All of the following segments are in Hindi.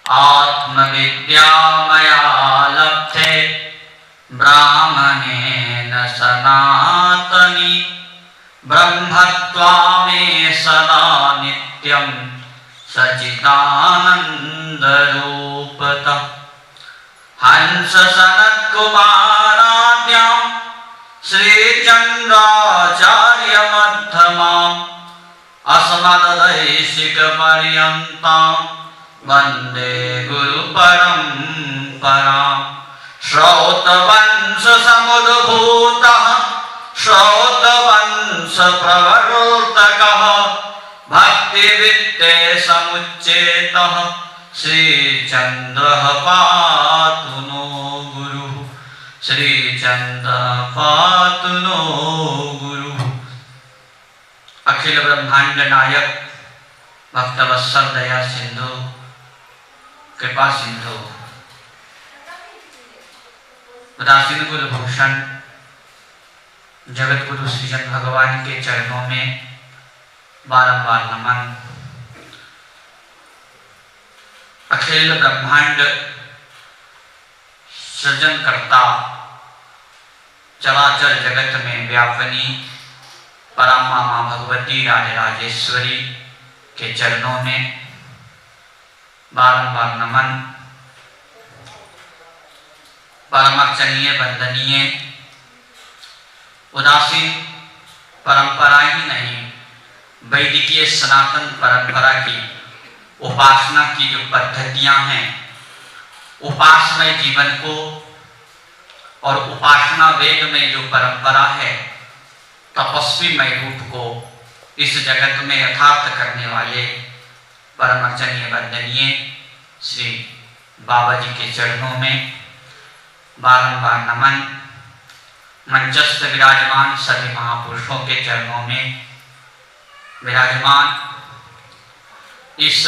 आत्मविद्या मया लब्धे ब्राह्मणेन सनातनी ब्रह्मत्वा मे सदा नित्यं सच्चिदानन्दरूपतः हंस सनत्कुमाराद्यां श्रीचन्द्राचार्य मध्यमाम् अस्मददैशिकपर्यन्तां वन्दे गुरुपरम्पराम् श्रौतवंशसमुद्भूतः श्रौतवंशप्रवर्तकः भक्तिवित्ते समुच्चेतः श्रीचन्द्रः पातु नो गुरुः श्रीचन्द्रः पातु नो गुरुः। अखिल ब्रह्मांड नायक भक्तवत्सल दया सिंधु कृपा सिंधु उदासीन गुरु भूषण जगत गुरु श्रीजन भगवान के चरणों में बारंबार नमन। अखिल ब्रह्मांड सृजन करता चराचर जगत में व्यापनी परमा मां भगवती राजराजेश्वरी के चरणों में बारंबार नमन। परमार्चनीय वंदनीय उदासीन परंपरा ही नहीं, वैदिकीय सनातन परंपरा की उपासना की जो पद्धतियां हैं, उपासमय जीवन को और उपासना वेद में जो परंपरा है, तपस्वीमय रूप को इस जगत में यथार्थ करने वाले परमार्चनीय वंदनीय श्री बाबा जी के चरणों में बारंबार नमन। मंचस्थ विराजमान सभी महापुरुषों के चरणों में विराजमान इस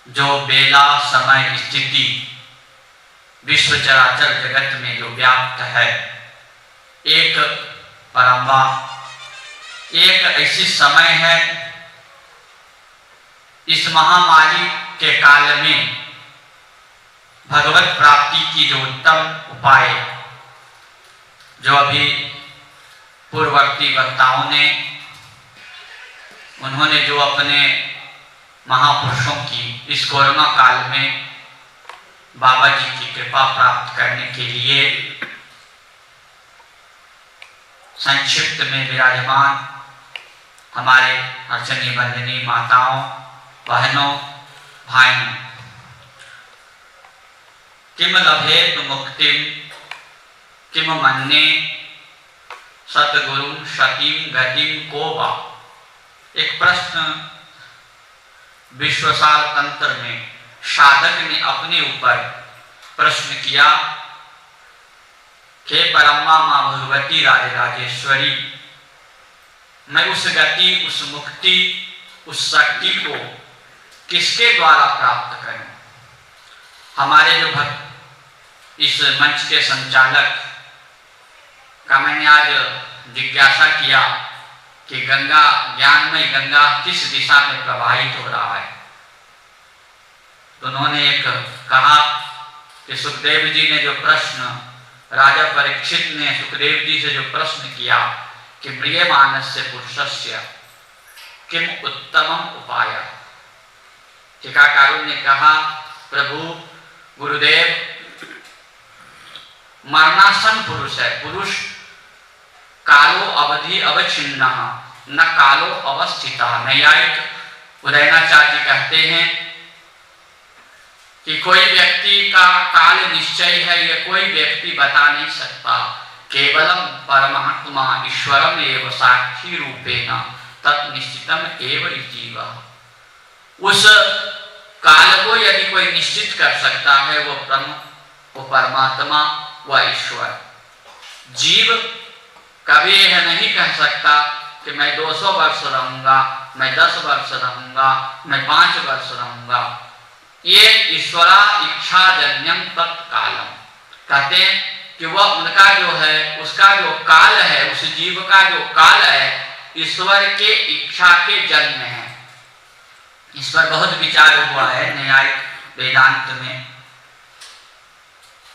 जो बेला समय स्थिति विश्व चराचर जगत में जो व्याप्त है, एक परंपरा, एक ऐसी समय है इस महामारी के काल में भगवत प्राप्ति की जो उत्तम उपाय जो अभी पूर्ववर्ती वक्ताओं ने उन्होंने जो अपने महापुरुषों की इस कोरोना काल में बाबा जी की कृपा प्राप्त करने के लिए संक्षिप्त में विराजमान हमारे अर्चनी वंदनी माताओं बहनों भाइयों, किम लभेत मुक्तिम किम मन्ये सतगुरु सतीम गतिम को वा। एक प्रश्न विश्वसार तंत्र में साधक ने अपने ऊपर प्रश्न किया कि परमा मां भगवती राजराजेश्वरी, मैं उस गति, उस मुक्ति, उस शक्ति को किसके द्वारा प्राप्त करूं। हमारे जो भक्त इस मंच के संचालक का मैंने आज जिज्ञासा किया कि गंगा, ज्ञानमय गंगा किस दिशा में प्रवाहित हो रहा है, तो उन्होंने एक कहा कि सुखदेव जी ने जो प्रश्न, राजा परीक्षित ने सुखदेव जी से जो प्रश्न किया कि म्रियमाणस्य पुरुषस्य किम उत्तमम उपाय। टीकाकारों ने कहा, प्रभु गुरुदेव मरणासन पुरुष है, पुरुष कालो अवधि अवच्छिन्न न कालो अवस्थिता। न्यायिक उदयनाचार्य जी कहते हैं कि कोई व्यक्ति का काल निश्चय है, यह कोई व्यक्ति बता नहीं सकता। केवलम परमात्मा ईश्वरम एव साक्षी रूपेण तत् निश्चितम एव जीव। उस काल को यदि कोई निश्चित कर सकता है वो ब्रह्म, वो परमात्मा, वह ईश्वर। जीव कभी यह नहीं कह सकता कि मैं 200 वर्ष रहूंगा, मैं 10 वर्ष रहूंगा, मैं 5 वर्ष रहूंगा। ये ईश्वरा इच्छा जन्यम तत्कालम, कहते हैं कि वह उनका जो है, उसका जो काल है, उस जीव का जो काल है, ईश्वर के इच्छा के जन्म है। इस पर बहुत विचार हुआ है न्यायिक वेदांत में।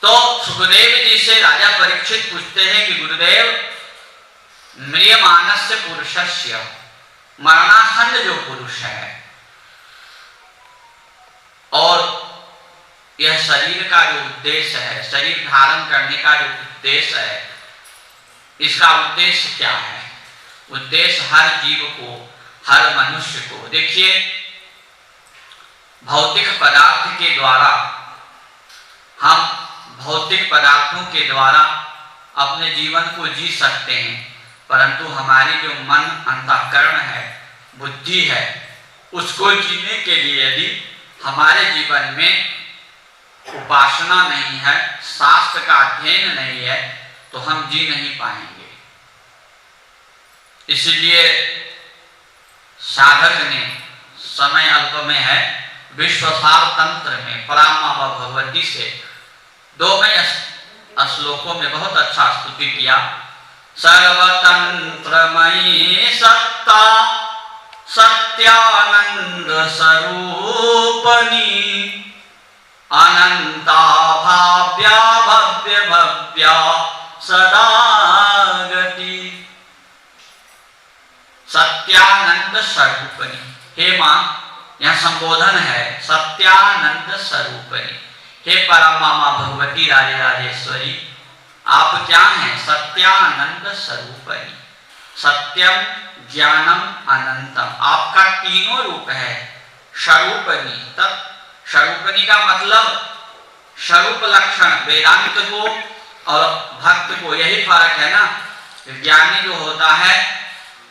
तो सुखदेव जी से राजा परीक्षित पूछते हैं कि गुरुदेव, म्रियमानस्य पुरुषस्य, मरणासन्न जो पुरुष है और यह शरीर का जो उद्देश्य है, शरीर धारण करने का जो उद्देश्य है, इसका उद्देश्य क्या है? उद्देश्य हर जीव को, हर मनुष्य को, देखिए भौतिक पदार्थ के द्वारा हम भौतिक पदार्थों के द्वारा अपने जीवन को जी सकते हैं, परंतु हमारी जो मन, अंतःकरण है, बुद्धि है, उसको जीने के लिए यदि हमारे जीवन में उपासना नहीं है, शास्त्र का अध्ययन नहीं है, तो हम जी नहीं पाएंगे। इसलिए साधक ने, समय अल्प में है, विश्वसार तंत्र में परामा भगवती से 2 श्लोकों में बहुत अच्छा स्तुति किया। सर्वतंत्रमयी सत्ता सत्यानंद स्वरूपनी अनंता भाव्या भव्य भव्या सदा गति। सत्यानंद स्वरूपनी, हे मां, यह संबोधन है, सत्यानंद स्वरूपनी, हे परमामा भगवती राजे राजेश्वरी, आप क्या हैं? सत्यानंद स्वरूपनी, सत्यम ज्ञानम अनंतम, आपका तीनों रूप है। स्वरूपनी, तब स्वरूपनी का मतलब स्वरूप लक्षण, वेदांत को और भक्त को यही फर्क है ना। ज्ञानी जो होता है,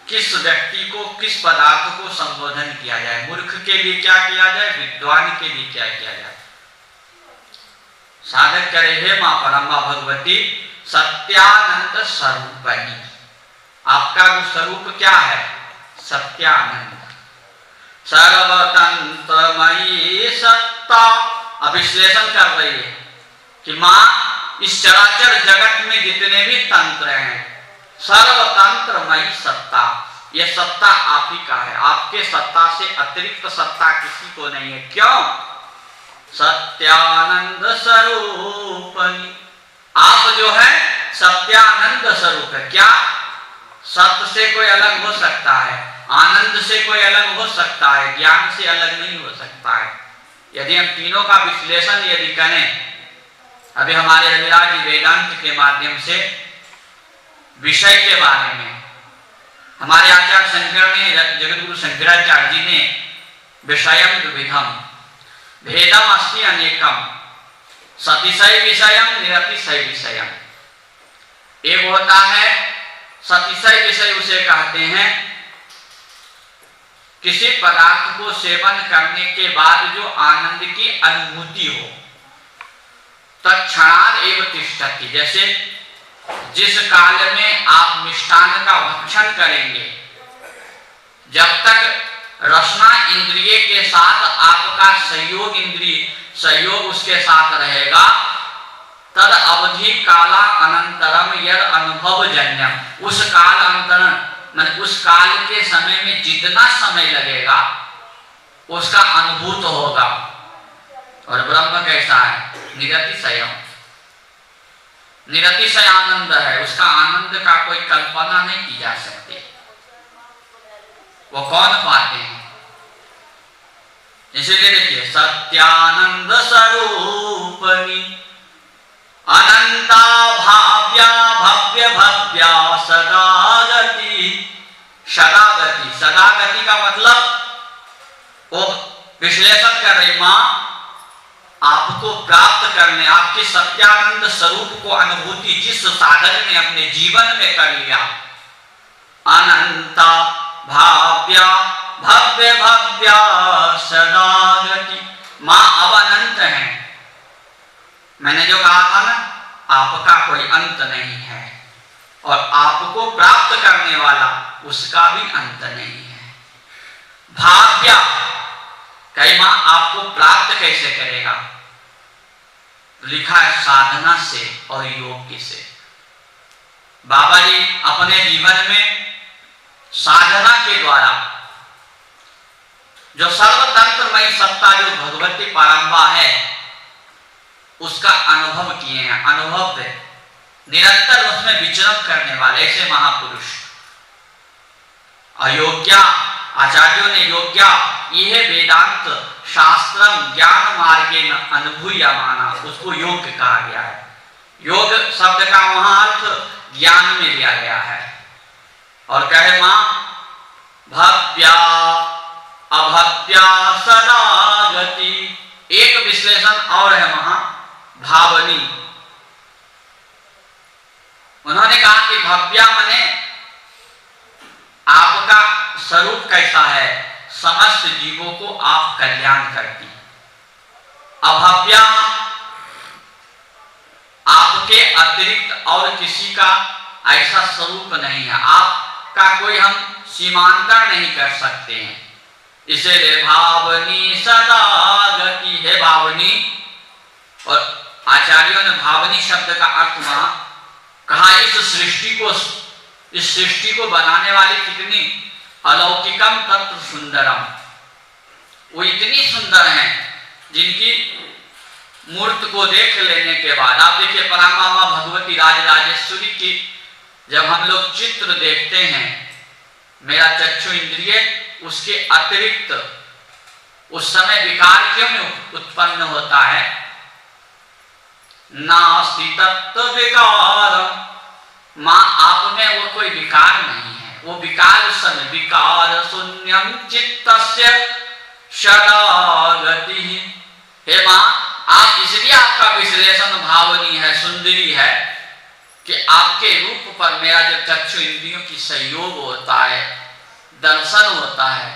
किस व्यक्ति को, किस पदार्थ को संबोधन किया जाए, मूर्ख के लिए क्या किया जाए, विद्वान के लिए क्या किया जाए। साधक करे, हे मां परमा भगवती सत्यानंद स्वरूपनी, आपका वो स्वरूप क्या है? सत्यानंद। सर्वतंत्रमयी सत्ता, अब विश्लेषण कर रही है कि मां इस चराचर जगत में जितने भी तंत्र हैं, सर्वतंत्रमयी सत्ता, यह सत्ता आप ही का है, आपके सत्ता से अतिरिक्त सत्ता किसी को नहीं है। क्यों? सत्यानंद स्वरूपनी, आप जो है सत्यानंद स्वरूप है। क्या सत्य से कोई अलग हो सकता है? आनंद से कोई अलग हो सकता है? ज्ञान से अलग नहीं हो सकता है। यदि हम तीनों का विश्लेषण यदि करें, अभी हमारे रविराज वेदांत के माध्यम से विषय के बारे में हमारे आचार्य शंकर ने, जगतगुरु शंकराचार्य जी ने, विषयम द्विविधम भेदम अस्ति अनेकम सतिशय विषयम निरतिशय विषयम। एक होता है सतिशय विषय, उसे कहते हैं किसी पदार्थ को सेवन करने के बाद जो आनंद की अनुभूति हो, तत्क्षणात् एव तिष्ठति। जैसे जिस काल में आप मिष्टान्न का भक्षण करेंगे, जब तक रसना इंद्रिय के साथ आपका संयोग, इंद्रिय संयोग उसके साथ रहेगा, तद अवधि काला अनंतरम यद अनुभव जन्यम, उस काल अंतरण, उस काल के समय में जितना समय लगेगा उसका अनुभूत होगा। और ब्रह्म कैसा है? निरतिशय, निरतिशय आनंद है, उसका आनंद का कोई कल्पना नहीं की जा सकती। वो कौन पाते हैं? इसलिए देखिए, सत्यानंद स्वरूपनी अनंता भाव्या भव्य भव्या सदागति। सदागति, सदागति का मतलब वो विश्लेषण कर रही, मां आपको प्राप्त करने, आपके सत्यानंद स्वरूप को अनुभूति जिस साधक ने अपने जीवन में कर लिया, अनंता भाव्या भव्य भव्या सदागति, मां अब अनंत है। मैंने जो कहा था ना, आपका कोई अंत नहीं है, और आपको प्राप्त करने वाला उसका भी अंत नहीं है। भाव्या, कई मां आपको प्राप्त कैसे करेगा? लिखा है साधना से और योग से। बाबा जी अपने जीवन में साधना के द्वारा जो सर्वतंत्रमयी सत्ता जो भगवती परम्बा है उसका अनुभव किए हैं, अनुभव है, निरंतर उसमें विचरण करने वाले ऐसे महापुरुष। अयोग्या आचार्यों ने योग्या यह वेदांत शास्त्रम ज्ञान मार्गे न अनुभूया माना, उसको योग कहा गया है। योग शब्द का वहां अर्थ ज्ञान में लिया गया है। और कहे मां भव्या अभव्या सदा गति, एक विश्लेषण और है वहां भावनी। उन्होंने कहा कि भव्या माने आपका स्वरूप कैसा है, समस्त जीवों को आप कल्याण करती। अभव्या आपके अतिरिक्त और किसी का ऐसा स्वरूप नहीं है, आपका कोई हम सीमांकन नहीं कर सकते हैं। इसलिए भावनी सदा गति है भावनी। और आचार्यों ने भावनी शब्द का अर्थ वहां कहा इस सृष्टि को बनाने वाली कितनी अलौकिकम तत्व सुंदरम, वो इतनी सुंदर हैं जिनकी मूर्त को देख लेने के बाद आप देखिए परामा मां भगवती राजराजेश्वरी की जब हम लोग चित्र देखते हैं, मेरा चक्षु इंद्रिय उसके अतिरिक्त उस समय विकार क्यों नहीं उत्पन्न होता है? नास्ति तत्व विकार, मां आप में वो कोई विकार नहीं है, वो विकार उस समय विकार शून्यम चित्तस्य सदा गति। हे मां आप इसलिए आपका विश्लेषण भावनी है, सुंदरी है कि आपके रूप पर मेरा जब चक्षु इंद्रियों की संयोग होता है, दर्शन होता है,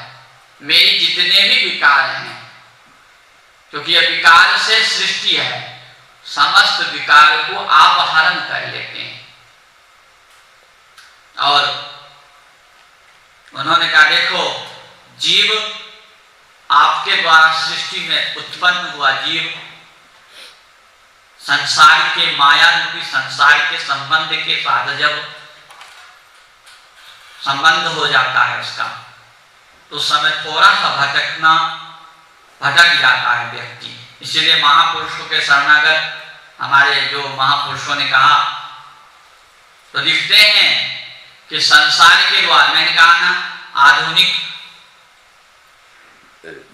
मेरी जितने भी विकार हैं, क्योंकि यह विकार से सृष्टि है, समस्त विकार को आप हरण कर लेते हैं। और उन्होंने कहा देखो जीव आपके द्वारा सृष्टि में उत्पन्न हुआ जीव संसार के माया रूपी संसार के संबंध के साथ जब संबंध हो जाता है उसका, तो उस समय थोड़ा सा भटक जाता है व्यक्ति। इसलिए महापुरुषों के शरणागत हमारे जो महापुरुषों ने कहा तो दिखते हैं कि संसार के द्वारा, मैंने कहा ना आधुनिक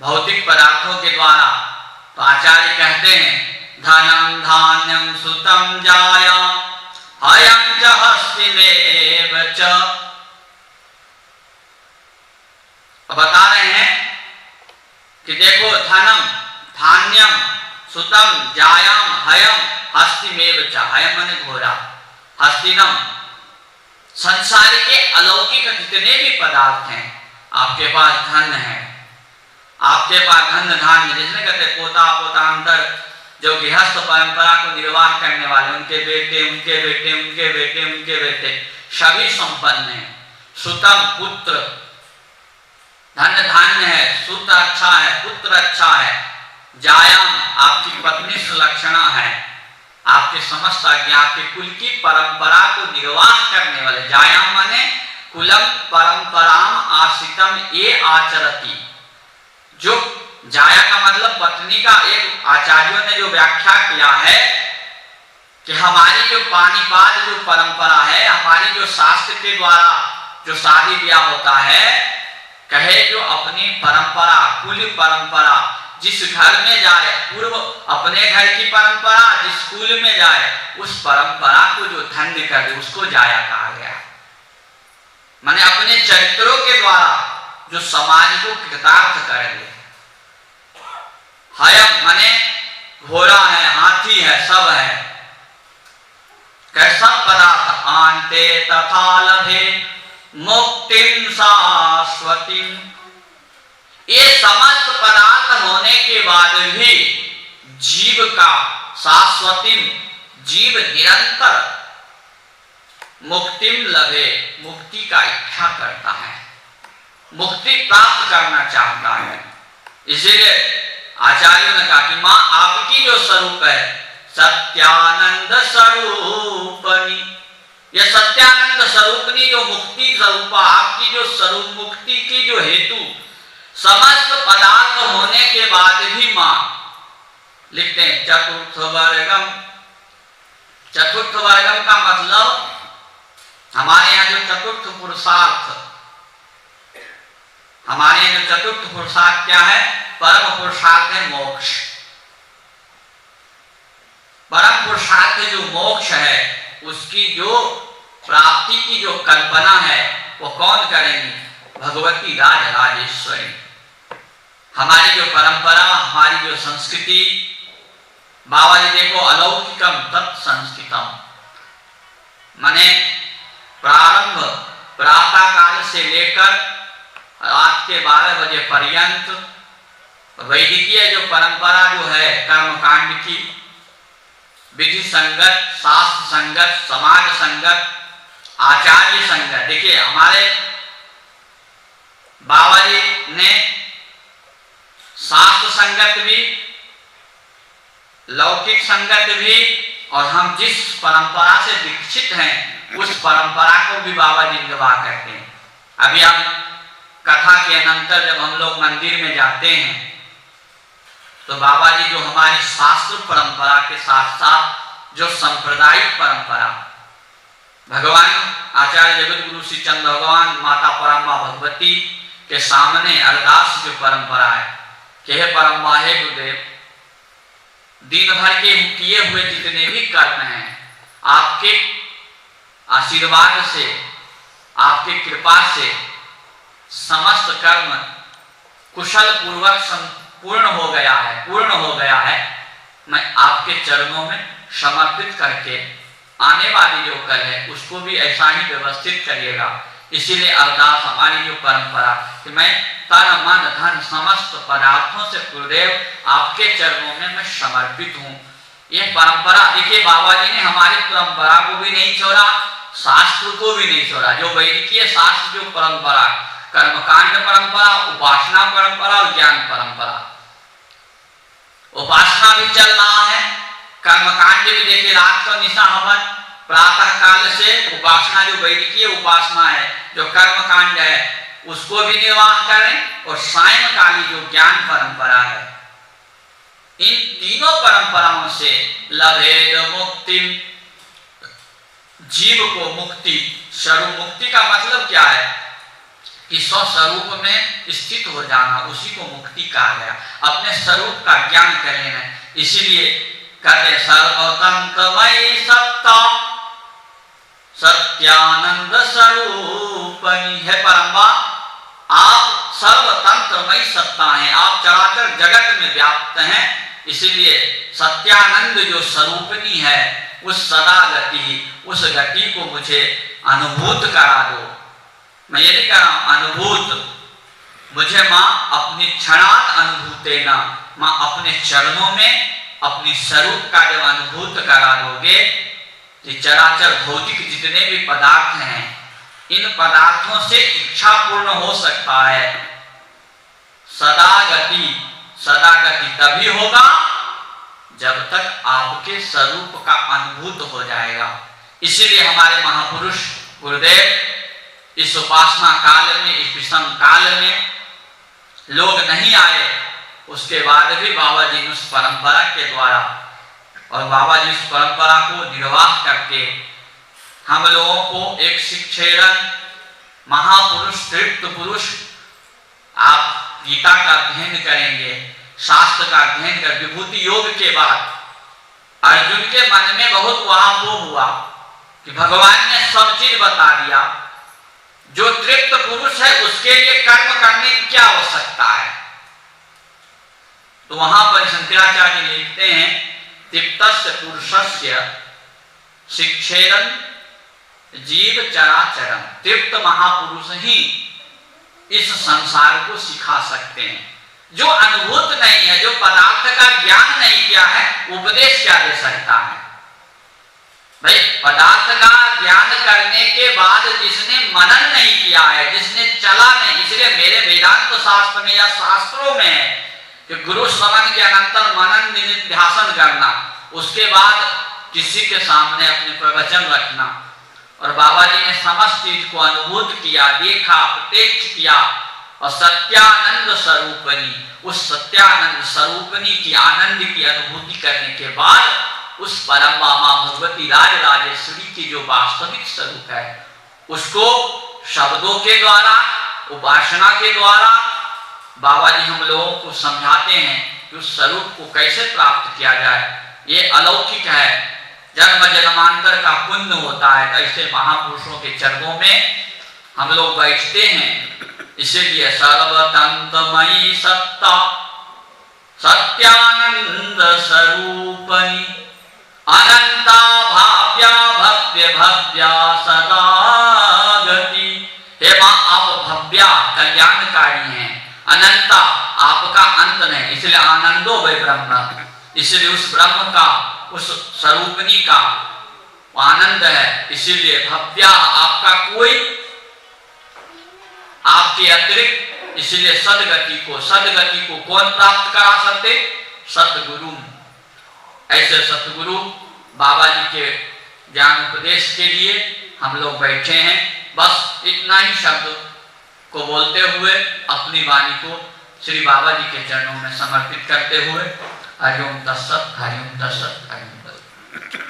भौतिक पदार्थों के द्वारा, तो आचार्य कहते हैं धनम धान्यम सुतम जाया हयं च हस्तिमेव च। बता रहे हैं कि देखो धनम धान्यम सुतम जायाम हयम हस्तिमेव च, हयम माने घोड़ा, हस्तिनम संसार के अलौकिक जितने भी पदार्थ हैं, आपके पास धन है, आपके पास धन धान्य, जिसने कहते पोता पोतांतर, जो गृहस्थ परंपरा को निर्वाह करने वाले, उनके बेटे उनके बेटे उनके बेटे उनके बेटे सभी संपन्न हैं। सुतम पुत्र, धन धान्य है, सुत अच्छा है, पुत्र अच्छा है, जायाम आपकी पत्नी सुलक्षणा है, आपके समस्त आज्ञा आपके कुल की परंपरा को निर्वाह करने वाले। जायाम माने कुलम परंपराम आश्रितम ये आचरती, जो जाया का मतलब पत्नी का एक आचार्यों ने जो व्याख्या किया है कि हमारी जो पानीपात जो परंपरा है, हमारी जो शास्त्र के द्वारा जो शादी ब्याह होता है, कहे जो अपनी परंपरा कुल परंपरा जिस घर में जाए, पूर्व अपने घर की परंपरा जिस कुल में जाए, उस परंपरा को जो धन्य कर दे उसको जाया कहा गया। माने अपने चरित्रों के द्वारा जो समाज को कृतार्थ कर दे। हयम माने घोड़ा है, हाथी है, सब है, कैसा पदार्थ आंते तथा लभे मुक्तिम शाश्वतीम, ये समस्त पदार्थ होने के बाद भी जीव का शाश्वतीम, जीव निरंतर मुक्तिम लभे, मुक्ति का इच्छा करता है, मुक्ति प्राप्त करना चाहता है। इसीलिए आचार्यों ने कहा कि मां आपकी जो स्वरूप है सत्यानंद स्वरूपनी, यह सत्यानंद स्वरूपनी जो मुक्ति स्वरूपा, आपकी जो स्वरूप मुक्ति की जो हेतु समस्त पदार्थ होने के बाद भी मां, लिखते हैं चतुर्थ वर्गम। चतुर्थ वर्गम का मतलब हमारे यहाँ जो चतुर्थ पुरुषार्थ, हमारे यहाँ जो चतुर्थ पुरुषार्थ क्या है? परम पुरुषार्थ है मोक्ष। परम पुरुषार्थ जो मोक्ष है, उसकी जो प्राप्ति की जो कल्पना है वो कौन करेंगी? भगवती राज राजेश्वरी। हमारी जो परंपरा, हमारी जो संस्कृति, बाबा जी देखो अलौकिकम तत्संस्कृतम, माने प्रारंभ प्रातः काल से लेकर रात के 12 बजे पर्यंत वैदिकीय जो परंपरा जो है कर्मकांड की, विधि संगत, शास्त्र संगत, समाज संगत, आचार्य संगत। देखिए हमारे बाबा जी ने शास्त्र संगत भी, लौकिक संगत भी, और हम जिस परंपरा से दीक्षित हैं उस परंपरा को भी बाबा जी गवाह करते हैं। अभी हम कथा के अनंतर जब हम लोग मंदिर में जाते हैं तो बाबा जी जो हमारी शास्त्र परंपरा के साथ साथ जो सांप्रदायिक परंपरा, भगवान आचार्य जगत गुरु श्री चंद्र भगवान, माता परम्बा भगवती के सामने अरदास जो परंपरा है कि हे परम्बा, हे गुरुदेव, दिन भर के किए हुए जितने भी कर्म हैं आपके आशीर्वाद से, आपकी कृपा से समस्त कर्म कुशल पूर्वक पूर्ण हो गया है। मैं आपके चरणों में समर्पित करके आने वाली जो कल है उसको भी ऐसा ही व्यवस्थित करिएगा। इसीलिए अरदास हमारी जो परंपरा कि मैं तन मन धन समस्त पदार्थों से गुरुदेव आपके चरणों में मैं समर्पित हूँ। ये परंपरा देखिए बाबा जी ने हमारी परंपरा को भी नहीं छोड़ा, शास्त्र को भी नहीं छोड़ा। जो वैदिकीय शास्त्र जो परंपरा, कर्मकांड परंपरा, उपासना परंपरा और ज्ञान परंपरा, उपासना भी चल रहा है, कर्मकांड भी देखिए रात का निशा हवन, प्रातः काल से उपासना जो वैदिकीय उपासना है, जो कर्मकांड है उसको भी निर्वाह करें, और सायंकाली जो ज्ञान परंपरा है, इन तीनों परंपराओं से लभेद मुक्ति, जीव को मुक्ति, स्वरूप मुक्ति का मतलब क्या है कि स्वस्वरूप में स्थित हो जाना, उसी को मुक्ति कहा गया। अपने स्वरूप का ज्ञान कर लेना। इसीलिए कहते सर्वतंत्रमयी सत्ता सत्यानंद स्वरूपनी। है परम्बा, आप सर्वतंत्रमयी सत्ता हैं, आप चराचर जगत में व्याप्त हैं। इसीलिए सत्यानंद जो स्वरूपनी है उस सदा गति, उस गति को मुझे अनुभूत करा दो। मैं ये नहीं कह रहा हूं अनुभूत, मुझे मां अपनी क्षणात अनुभूतेना, मां अपने चरणों में अपनी स्वरूप का जब अनुभूत करा दोगे, ये चराचर भौतिक जितने भी पदार्थ हैं, इन पदार्थों से इच्छा पूर्ण हो सकता है। सदा गति तभी होगा जब तक आपके स्वरूप का अनुभूत हो जाएगा। इसीलिए हमारे महापुरुष गुरुदेव इस उपासना काल में, इस विषम काल में लोग नहीं आए, उसके बाद भी बाबा जी उस परंपरा के द्वारा, और बाबा जी उस परंपरा को निर्वाह करके हम लोगों को एक शिक्षेरन महापुरुष, तृप्त पुरुष, आप गीता का अध्ययन करेंगे, शास्त्र का अध्ययन कर, विभूति योग के बाद अर्जुन के मन में बहुत वहां वो हुआ कि भगवान ने सब चीज बता दिया, जो तृप्त पुरुष है उसके लिए कर्म करने की क्या आवश्यकता है। तो वहां पर शंकराचार्य लिखते हैं तृप्तस्य पुरुषस्य शिक्षेरन जीव चराचरम। तृप्त महापुरुष ही इस संसार को सिखा सकते हैं। जो अनुभूत नहीं है, जो पदार्थ का ज्ञान नहीं किया है, उपदेश क्या दे सकता है भाई। पदार्थ का ज्ञान करने के बाद जिसने मनन नहीं किया है, जिसने चला नहीं, इसलिए मेरे वेदांत शास्त्र में या शास्त्रों में है कि गुरु श्रवण के अनंतर मनन निधिध्यासन करना, उसके बाद किसी के सामने अपने प्रवचन रखना। और बाबा जी ने समस्त चीज को अनुभूत किया, देखा, प्रत्यक्ष किया, और सत्यानंद स्वरूपनी, उस सत्यानंद स्वरूपनी की आनंद की अनुभूति करने के बाद उस परम मामा भगवती राज राजेश्वरी की जो वास्तविक स्वरूप है उसको शब्दों के द्वारा, उपासना के द्वारा बाबा जी हम लोगों को समझाते हैं कि उस स्वरूप को कैसे प्राप्त किया जाए। ये अलौकिक है, जन्म जन्मांतर का पुण्य होता है। ऐसे महापुरुषों के चरणों में हम लोग बैठते हैं। इसीलिए सर्वतंत्रमयी सत्ता सत्यानंद स्वरूपनी अनंता भाव्या भव्य भव्या सदा गति। हे मां, आप भव्या कल्याणकारी हैं, अनंता आपका अंत नहीं, इसलिए आनंदो वै ब्रह्म, इसलिए उस ब्रह्म का, उस स्वरूपनी का आनंद है। इसीलिए भव्या, आपका कोई आपके अतिरिक्त, इसलिए सदगति को कौन प्राप्त करा सकते? सतगुरु। ऐसे सतगुरु बाबा जी के ज्ञान उपदेश के लिए हम लोग बैठे हैं। बस इतना ही शब्द को बोलते हुए अपनी वाणी को श्री बाबा जी के चरणों में समर्पित करते हुए हरिओम तत्सत, हरिओम तत्सत, हरिओम तत्सत।